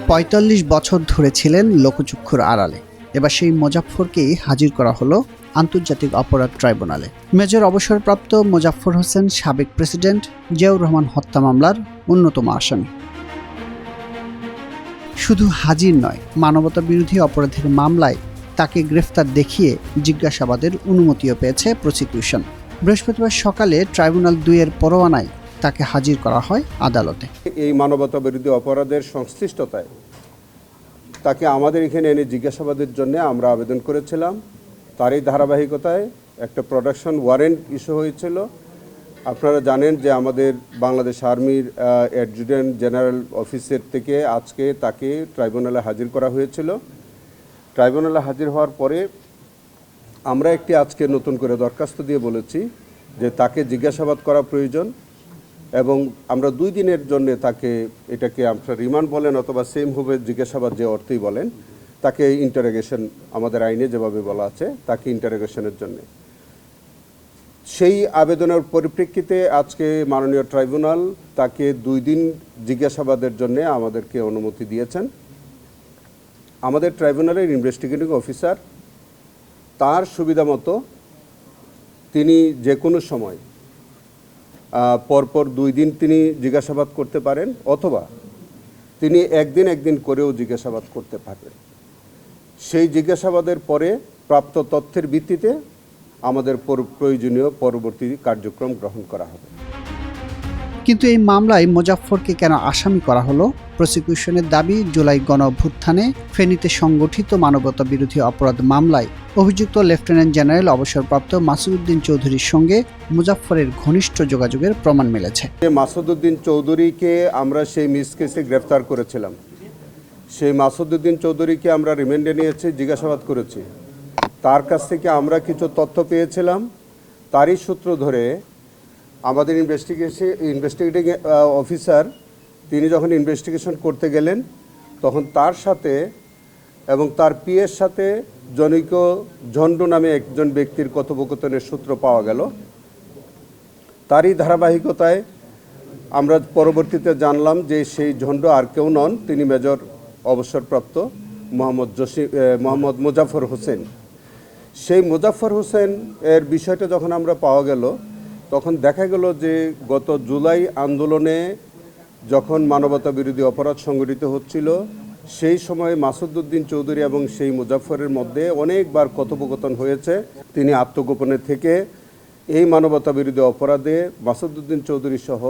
৪৫ বছর ধরে ছিলেন লোকচক্ষুর আড়ালে। এবার সেই মোজাফফরকেই হাজির করা হলো আন্তর্জাতিক অপরাধ ট্রাইব্যুনালে। মেজর অবসরপ্রাপ্ত মোজাফফর হোসেন সাবেক প্রেসিডেন্ট জিয়াউর রহমান হত্যা মামলার অন্যতম আসামি। শুধু হাজির নয়, মানবতা বিরোধী অপরাধের মামলায় তাকে গ্রেফতার দেখিয়ে জিজ্ঞাসাবাদের অনুমতিও পেয়েছে প্রসিকিউশন। বৃহস্পতিবার সকালে ট্রাইব্যুনাল ২-এর পরোয়ানায় তাকে হাজির করা হয় আদালতে। এই মানবতা বিরোধী অপরাধের সংশ্লিষ্টতায় তাকে আমাদের এখানে এনে জিজ্ঞাসাবাদের জন্য আমরা আবেদন করেছিলাম। তারই ধারাবাহিকতায় একটা প্রোডাকশন ওয়ারেন্ট ইস্যু হয়েছিল। আপনারা জানেন যে আমাদের বাংলাদেশ আর্মির অ্যাডজুটেন্ট জেনারেল অফিসের থেকে আজকে তাকে ট্রাইব্যুনালে হাজির করা হয়েছিল। ট্রাইব্যুনালে হাজির হওয়ার পরে আমরা একটি আজকে নতুন করে দরখাস্ত দিয়ে বলেছি যে তাকে জিজ্ঞাসাবাদ করা প্রয়োজন এবং আমরা 2 দিনের জন্য তাকে, এটাকে আপনারা রিমান্ড বলেন অথবা সেম হবে জিজ্ঞাসাবাদ যে অর্থেই বলেন, তাকে ইন্টারোগেশন আমাদের আইনে যেভাবে বলা আছে তাকে ইন্টারোগেশনের জন্য। সেই আবেদনের পরিপ্রেক্ষিতে আজকে মাননীয় ট্রাইব্যুনাল তাকে 2 দিন জিজ্ঞাসাবাদের জন্য আমাদেরকে অনুমতি দিয়েছেন। আমাদের ট্রাইব্যুনালের ইনভেস্টিগেটিং অফিসার তার সুবিধা মতো তিনি যে কোনো সময় পরপর 2 দিন তিনি জিজ্ঞাসাবাদ করতে পারেন অথবা তিনি একদিন করেও জিজ্ঞাসাবাদ করতে পারবেন। সেই জিজ্ঞাসাবাদের পরে প্রাপ্ত তথ্যের ভিত্তিতে আমাদের প্রয়োজনীয় পরবর্তী কার্যক্রম গ্রহণ করা হবে। কিন্তু এই মামলায় মোজাফফরকে কেন আসামি করা হলো? প্রসিকিউশনের দাবি, জুলাই গণঅভ্যুত্থানে ফেনীতে সংগঠিত মানবতা বিরোধী অপরাধ মামলায় অভিযুক্ত লেফটেন্যান্ট জেনারেল অবসরপ্রাপ্ত মাসুদউদ্দিন চৌধুরীর সঙ্গে মোজাফফরের ঘনিষ্ঠ যোগাযোগের প্রমাণ মিলেছে। মাসুদউদ্দিন চৌধুরীকে আমরা সেই মিস কেসে গ্রেফতার করেছিলাম। সেই মাসুদউদ্দিন চৌধুরীকে আমরা রিমান্ডে নিয়েছি, জিজ্ঞাসাবাদ করেছি। তার কাছ থেকে আমরা কিছু তথ্য পেয়েছিলাম। তারই সূত্র ধরে আমাদের ইনভেস্টিগেটিং অফিসার তিনি যখন ইনভেস্টিগেশন করতে গেলেন তখন তার সাথে এবং তার পিএর সাথে জনৈক ঝন্ডু নামে একজন ব্যক্তির কথোপকথনের সূত্র পাওয়া গেল। তারই ধারাবাহিকতায় আমরা পরবর্তীতে জানলাম যে সেই ঝন্ডু আর কেউ নন, তিনি মেজর অবসরপ্রাপ্ত মোহাম্মদ মোজাফফর হোসেন। সেই মোজাফফর হোসেন এর বিষয়টা যখন আমরা পাওয়া গেল তখন দেখা গেল যে গত জুলাই আন্দোলনে যখন মানবতা বিরোধী অপরাধ সংগঠিত হচ্ছিল সেই সময় মাসুদউদ্দিন চৌধুরী এবং সেই মোজাফফরের মধ্যে অনেকবার কথোপকথন হয়েছে। তিনি আত্মগোপনে থেকে এই মানবতা বিরোধী অপরাধে মাসুদউদ্দিন চৌধুরী সহ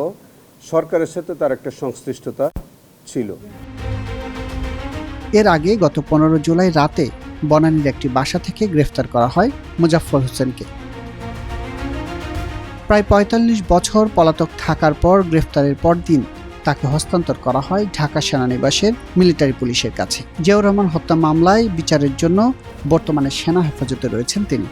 সরকারের সাথে তার একটা সংশ্লিষ্টতা ছিল। এর আগে গত 15 জুলাই রাতে বনানীর একটি বাসা থেকে গ্রেফতার করা হয় মোজাফফর হোসেনকে। প্রায় ৪৫ বছর পলাতক থাকার পর গ্রেফতারের পরদিন তাকে হস্তান্তর করা হয় ঢাকা সেনানিবাসের মিলিটারি পুলিশের কাছে। জিয়াউর রহমান হত্যা মামলায় বিচারের জন্য বর্তমানে সেনা হেফাজতে রয়েছেন তিনি।